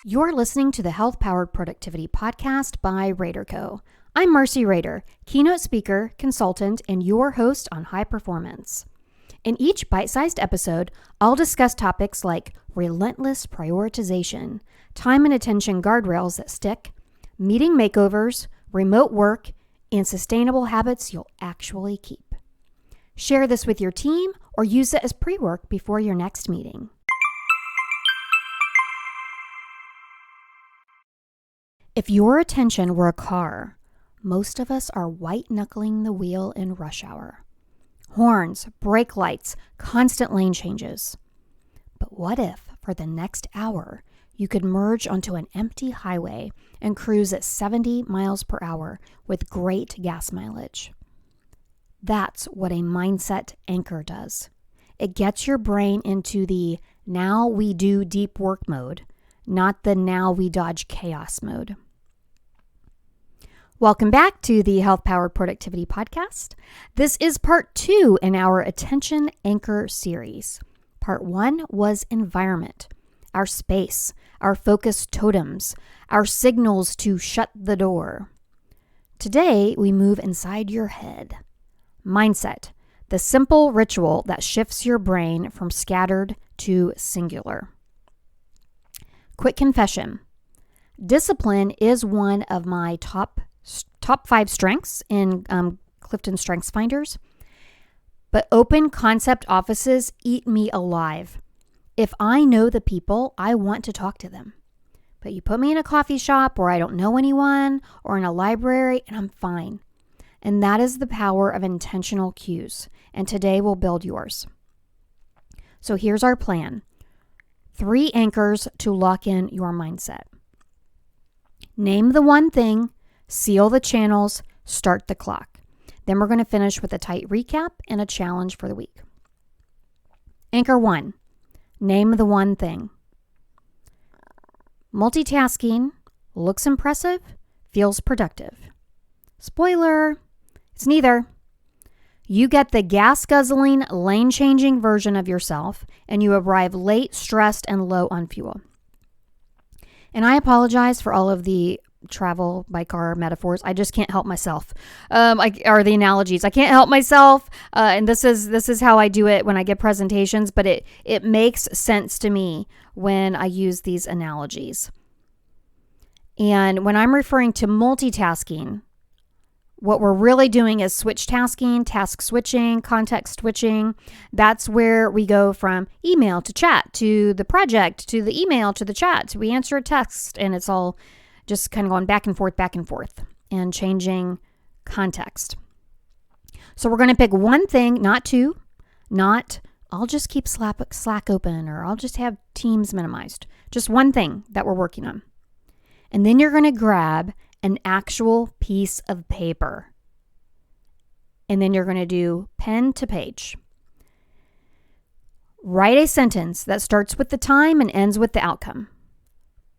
You're listening to the Health Powered Productivity Podcast by Rader Co. I'm Marcey Rader, keynote speaker, consultant, and your host on high performance. In each bite-sized episode, I'll discuss topics like relentless prioritization, time and attention guardrails that stick, meeting makeovers, remote work, and sustainable habits you'll actually keep. Share this with your team or use it as pre-work before your next meeting. If your attention were a car, most of us are white-knuckling the wheel in rush hour. Horns, brake lights, constant lane changes. But what if, for the next hour, you could merge onto an empty highway and cruise at 70 miles per hour with great gas mileage? That's what a mindset anchor does. It gets your brain into the now we do deep work mode, not the now we dodge chaos mode. Welcome back to the Health Powered Productivity Podcast. This is part 2 in our Attention Anchor series. Part 1 was environment, our space, our focus totems, our signals to shut the door. Today, we move inside your head. Mindset, the simple ritual that shifts your brain from scattered to singular. Quick confession. Discipline is one of my top 5 strengths in Clifton Strengths Finders, but open concept offices eat me alive. If I know the people, I want to talk to them. But you put me in a coffee shop where I don't know anyone or in a library and I'm fine. And that is the power of intentional cues. And today we'll build yours. So here's our plan. 3 anchors to lock in your mindset. Name the one thing, seal the channels, start the clock. Then we're going to finish with a tight recap and a challenge for the week. Anchor 1, name the one thing. Multitasking looks impressive, feels productive. Spoiler, it's neither. You get the gas-guzzling, lane-changing version of yourself, and you arrive late, stressed, and low on fuel. And I apologize for all of the travel by car metaphors. I just can't help myself. Or the analogies. I can't help myself. And this is how I do it when I give presentations, but it makes sense to me when I use these analogies. And when I'm referring to multitasking, what we're really doing is switch tasking, task switching, context switching. That's where we go from email to chat to the project to the email to the chat. We answer a text and it's all just kind of going back and forth and changing context. So we're going to pick one thing, not 2, not I'll just keep Slack open or I'll just have Teams minimized. Just one thing that we're working on. And then you're going to grab an actual piece of paper. And then you're going to do pen to page. Write a sentence that starts with the time and ends with the outcome.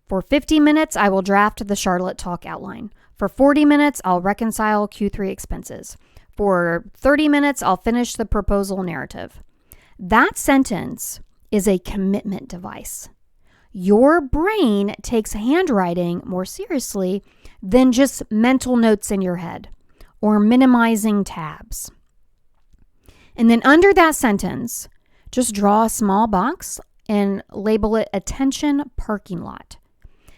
For 50 minutes, I will draft the Charlotte Talk outline. For 40 minutes, I'll reconcile Q3 expenses. For 30 minutes, I'll finish the proposal narrative. That sentence is a commitment device. Your brain takes handwriting more seriously than just mental notes in your head or minimizing tabs. And then under that sentence, just draw a small box and label it Attention Parking Lot.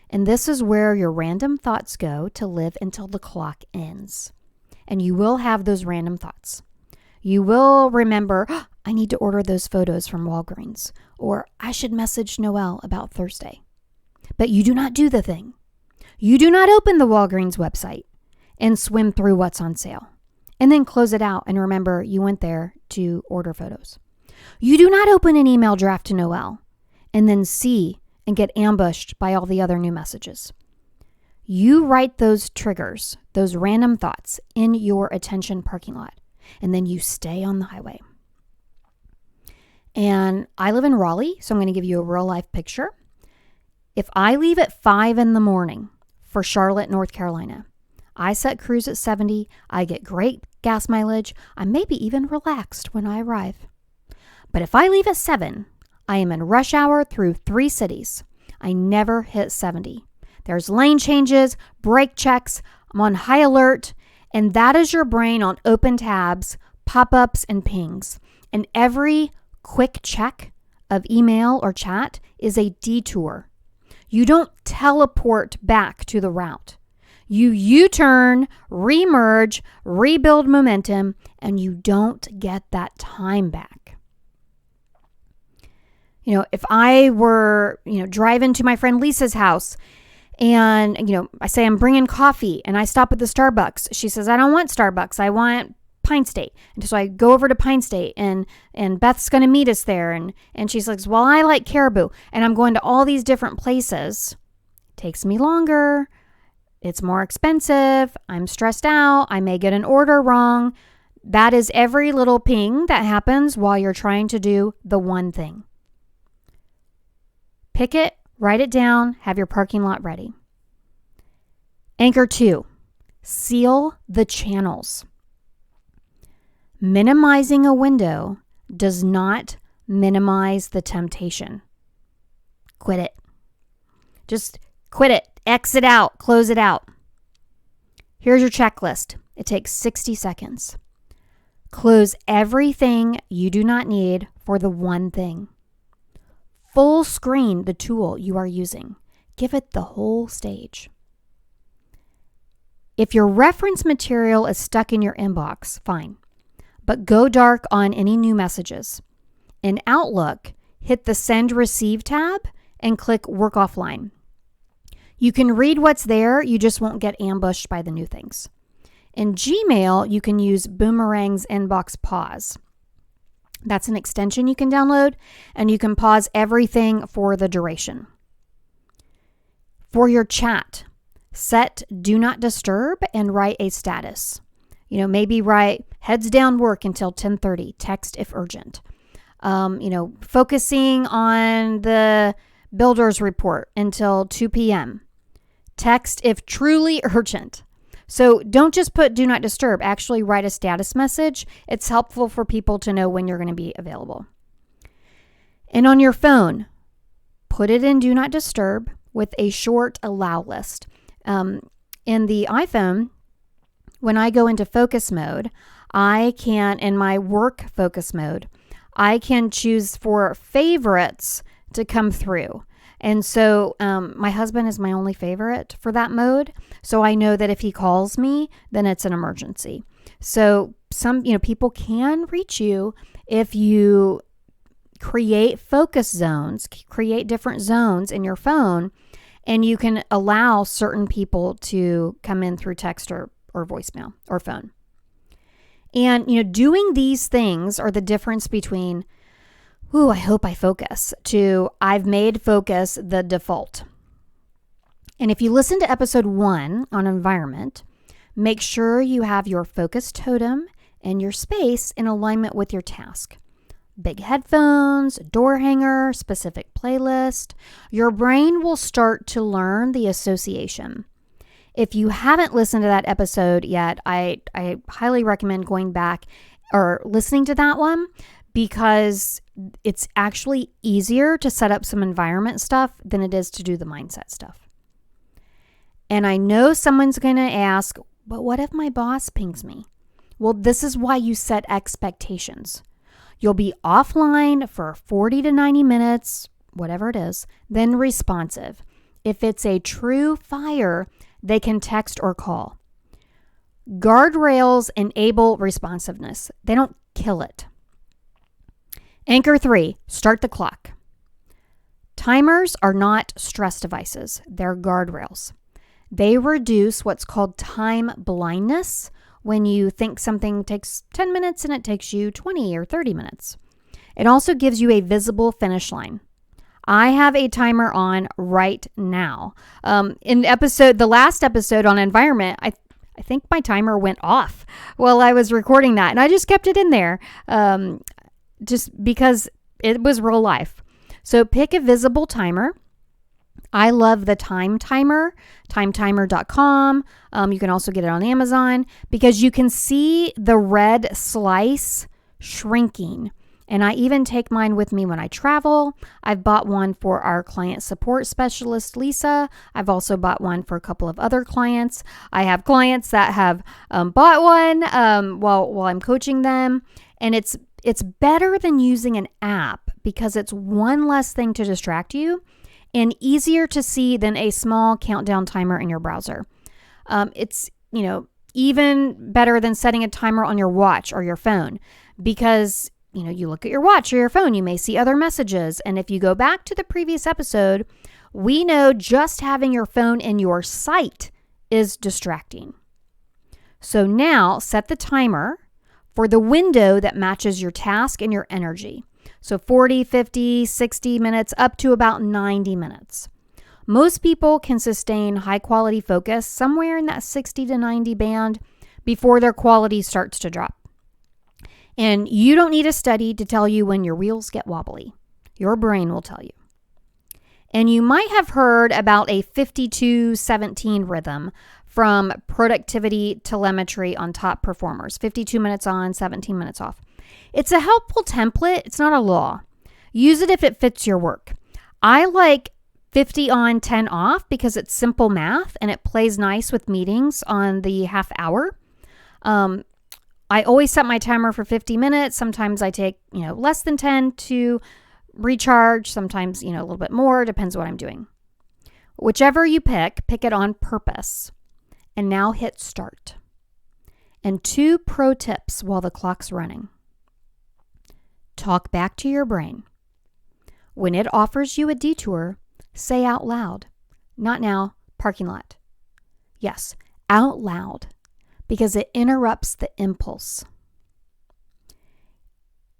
And this is where your random thoughts go to live until the clock ends. And you will have those random thoughts. You will remember, I need to order those photos from Walgreens, or I should message Noelle about Thursday. But you do not do the thing. You do not open the Walgreens website and swim through what's on sale and then close it out and remember you went there to order photos. You do not open an email draft to Noelle and then see and get ambushed by all the other new messages. You write those triggers, those random thoughts in your attention parking lot, and then you stay on the highway. And I live in Raleigh, so I'm going to give you a real life picture. If I leave at 5 in the morning for Charlotte, North Carolina, I set cruise at 70, I get great gas mileage, I may be even relaxed when I arrive. But if I leave at 7, I am in rush hour through 3 cities. I never hit 70. There's lane changes, brake checks, I'm on high alert, and that is your brain on open tabs, pop-ups, and pings. And every quick check of email or chat is a detour. You don't teleport back to the route. You U-turn, remerge, rebuild momentum, and you don't get that time back. If I were, driving to my friend Lisa's house and, I say I'm bringing coffee and I stop at the Starbucks. She says, I don't want Starbucks. I want Pine State. And so I go over to Pine State and Beth's going to meet us there. And she's like, well, I like Caribou. And I'm going to all these different places. It takes me longer. It's more expensive. I'm stressed out. I may get an order wrong. That is every little ping that happens while you're trying to do the one thing. Pick it, write it down, have your parking lot ready. Anchor 2, seal the channels. Minimizing a window does not minimize the temptation. Quit it. Just quit it. Exit out. Close it out. Here's your checklist. It takes 60 seconds. Close everything you do not need for the one thing. Full screen the tool you are using. Give it the whole stage. If your reference material is stuck in your inbox, fine. But go dark on any new messages. In Outlook, hit the Send Receive tab and click Work Offline. You can read what's there, you just won't get ambushed by the new things. In Gmail, you can use Boomerang's Inbox Pause. That's an extension you can download, and you can pause everything for the duration. For your chat, set Do Not Disturb and write a status. Maybe write heads down work until 10:30, text if urgent. Focusing on the builder's report until 2 p.m. Text if truly urgent. So don't just put Do Not Disturb. Actually write a status message. It's helpful for people to know when you're going to be available. And on your phone, put it in Do Not Disturb with a short allow list. In the iPhone, when I go into focus mode, in my work focus mode, I can choose for favorites to come through. And so my husband is my only favorite for that mode. So I know that if he calls me, then it's an emergency. So some, people can reach you if you create focus zones, create different zones in your phone, and you can allow certain people to come in through text or voicemail or phone. And, doing these things are the difference between I hope I focus, to I've made focus the default. And if you listen to episode 1 on environment, make sure you have your focus totem and your space in alignment with your task. Big headphones, door hanger, specific playlist. Your brain will start to learn the association. If you haven't listened to that episode yet, I highly recommend going back or listening to that one, because it's actually easier to set up some environment stuff than it is to do the mindset stuff. And I know someone's going to ask, but what if my boss pings me? Well, this is why you set expectations. You'll be offline for 40 to 90 minutes, whatever it is, then responsive. If it's a true fire, they can text or call. Guardrails enable responsiveness. They don't kill it. Anchor 3, start the clock. Timers are not stress devices. They're guardrails. They reduce what's called time blindness when you think something takes 10 minutes and it takes you 20 or 30 minutes. It also gives you a visible finish line. I have a timer on right now. In the last episode on environment, I think my timer went off while I was recording that, and I just kept it in there. Just because it was real life. So pick a visible timer. I love the time timer, timetimer.com. You can also get it on Amazon, because you can see the red slice shrinking And I even take mine with me when I travel. I've bought one for our client support specialist, Lisa. I've also bought one for a couple of other clients. I have clients that have bought one while I'm coaching them. And it's better than using an app because it's one less thing to distract you and easier to see than a small countdown timer in your browser. It's, even better than setting a timer on your watch or your phone because, you look at your watch or your phone, you may see other messages. And if you go back to the previous episode, we know just having your phone in your sight is distracting. So now set the timer for the window that matches your task and your energy. So 40, 50, 60 minutes, up to about 90 minutes. Most people can sustain high quality focus somewhere in that 60 to 90 band before their quality starts to drop. And you don't need a study to tell you when your wheels get wobbly. Your brain will tell you. And you might have heard about a 52-17 rhythm from productivity telemetry on top performers. 52 minutes on, 17 minutes off. It's a helpful template. It's not a law. Use it if it fits your work. I like 50 on, 10 off because it's simple math and it plays nice with meetings on the half hour. I always set my timer for 50 minutes. Sometimes I take, less than 10 to recharge. Sometimes, a little bit more. Depends what I'm doing. Whichever you pick it on purpose. And now hit start. And 2 pro tips while the clock's running. Talk back to your brain. When it offers you a detour, say out loud. Not now, parking lot. Yes, out loud. Because it interrupts the impulse.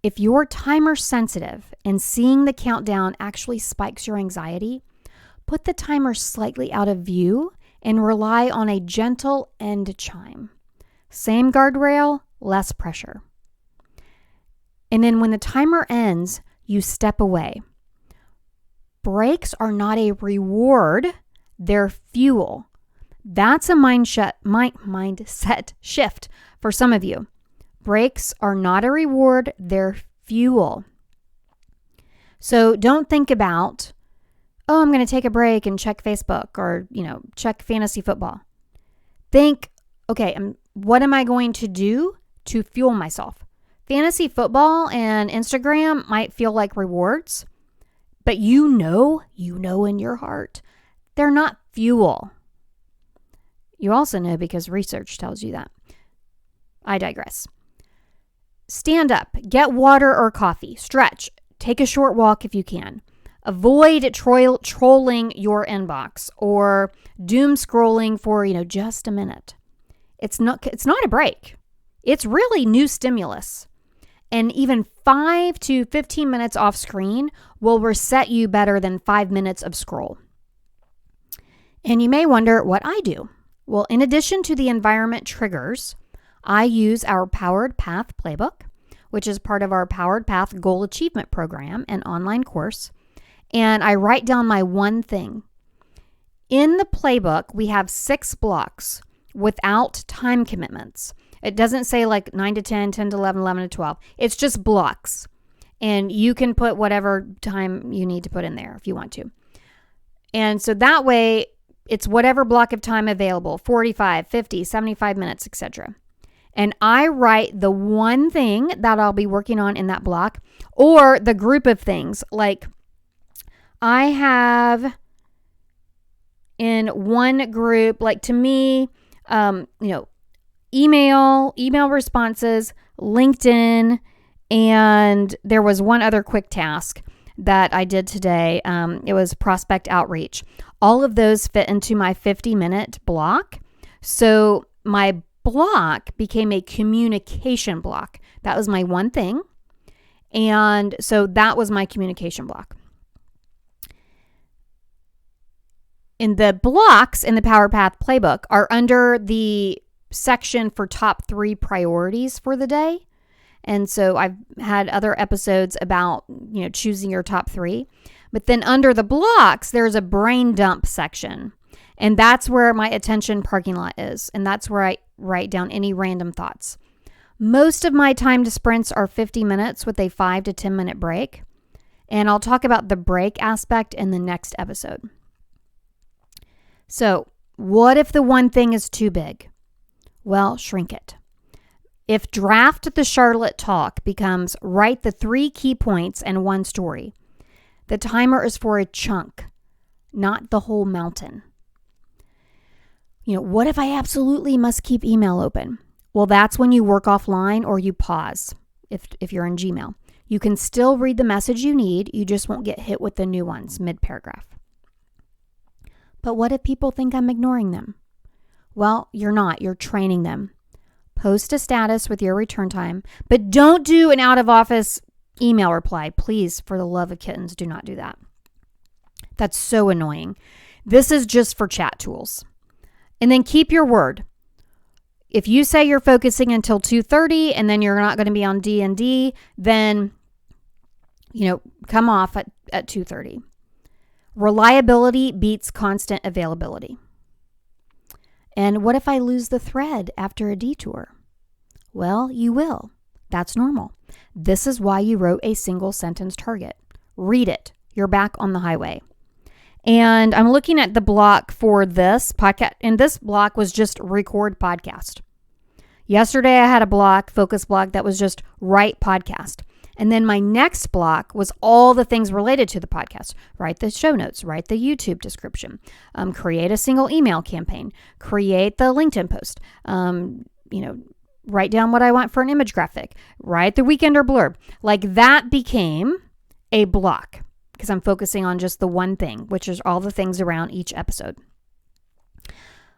If you're timer sensitive and seeing the countdown actually spikes your anxiety, put the timer slightly out of view and rely on a gentle end chime. Same guardrail, less pressure. And then when the timer ends, you step away. Breaks are not a reward, they're fuel. That's a mindset shift for some of you. Breaks are not a reward, they're fuel. So don't think about, I'm going to take a break and check Facebook or, check fantasy football. Think, okay, what am I going to do to fuel myself? Fantasy football and Instagram might feel like rewards, but you know in your heart, they're not fuel. You also know because research tells you that. I digress. Stand up, get water or coffee, stretch, take a short walk if you can. Avoid trolling your inbox or doom scrolling for, just a minute. It's not a break. It's really new stimulus. And even 5 to 15 minutes off screen will reset you better than 5 minutes of scroll. And you may wonder what I do. Well, in addition to the environment triggers, I use our Powered Path playbook, which is part of our Powered Path Goal Achievement Program and online course, and I write down my one thing. In the playbook, we have 6 blocks without time commitments. It doesn't say like 9 to 10, 10 to 11, 11 to 12. It's just blocks, and you can put whatever time you need to put in there if you want to. And so that way, it's whatever block of time available, 45, 50, 75 minutes, etc. And I write the one thing that I'll be working on in that block or the group of things. Like I have in one group, like to me, email responses, LinkedIn, and there was one other quick task that I did today. It was prospect outreach. All of those fit into my 50-minute block. So my block became a communication block. That was my one thing. And so that was my communication block. And the blocks in the Power Path playbook are under the section for top 3 priorities for the day. And so I've had other episodes about, choosing your top 3. But then under the blocks, there's a brain dump section. And that's where my attention parking lot is. And that's where I write down any random thoughts. Most of my time to sprints are 50 minutes with a 5 to 10 minute break. And I'll talk about the break aspect in the next episode. So, what if the one thing is too big? Well, shrink it. If draft the Charlotte talk becomes write the 3 key points and 1 story, the timer is for a chunk, not the whole mountain. What if I absolutely must keep email open? Well, that's when you work offline or you pause if you're in Gmail. You can still read the message you need, you just won't get hit with the new ones mid-paragraph. But what if people think I'm ignoring them? Well, you're not. You're training them. Post a status with your return time, but don't do an out-of-office email reply. Please, for the love of kittens, do not do that. That's so annoying. This is just for chat tools. And then keep your word. If you say you're focusing until 2:30 and then you're not going to be on D&D, then, come off at 2:30. Reliability beats constant availability. And what if I lose the thread after a detour? Well, you will. That's normal. This is why you wrote a single sentence target. Read it. You're back on the highway. And I'm looking at the block for this podcast, and this block was just record podcast. Yesterday I had a focus block that was just write podcast. And then my next block was all the things related to the podcast. Write the show notes, write the YouTube description, create a single email campaign, create the LinkedIn post, write down what I want for an image graphic, write the weekender blurb. Like that became a block because I'm focusing on just the one thing, which is all the things around each episode.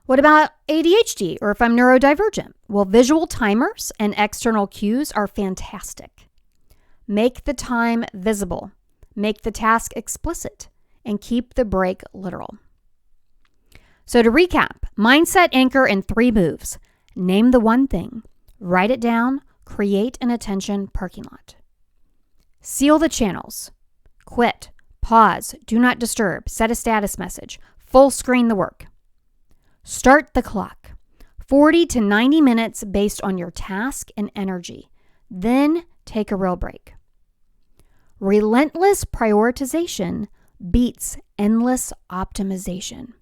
What about ADHD or if I'm neurodivergent? Well, visual timers and external cues are fantastic. Make the time visible, make the task explicit, and keep the break literal. So to recap, mindset anchor in 3 moves. Name the one thing, write it down, create an attention parking lot. Seal the channels. Quit, pause, do not disturb, set a status message, full screen the work. Start the clock. 40 to 90 minutes based on your task and energy. Then take a real break. Relentless prioritization beats endless optimization.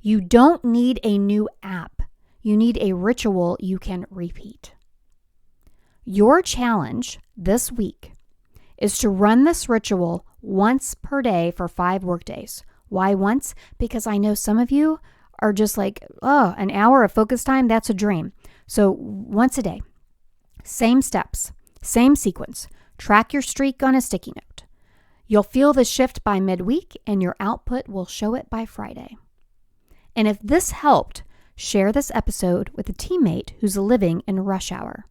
You don't need a new app. You need a ritual you can repeat. Your challenge this week is to run this ritual once per day for 5 workdays. Why once? Because I know some of you are just like, an hour of focus time, that's a dream. So once a day, same steps, same sequence. Track your streak on a sticky note. You'll feel the shift by midweek and your output will show it by Friday. And if this helped, share this episode with a teammate who's living in rush hour.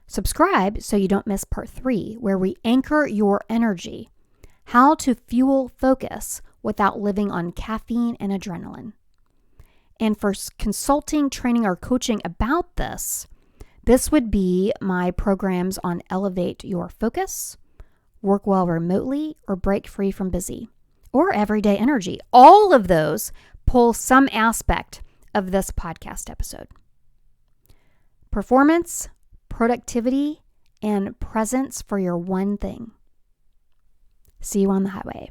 Subscribe so you don't miss part 3, where we anchor your energy, how to fuel focus without living on caffeine and adrenaline. And for consulting, training, or coaching about this would be my programs on Elevate Your Focus, Work Well Remotely, or Break Free from Busy, or Everyday Energy. All of those pull some aspect of this podcast episode. Performance, productivity, and presence for your one thing. See you on the highway.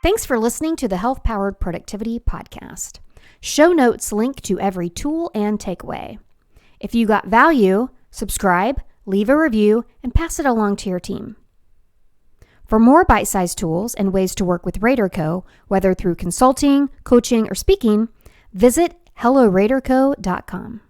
Thanks for listening to the Health Powered Productivity Podcast. Show notes link to every tool and takeaway. If you got value, subscribe, leave a review, and pass it along to your team. For more bite-sized tools and ways to work with Rader Co., whether through consulting, coaching, or speaking, visit helloraderco.com.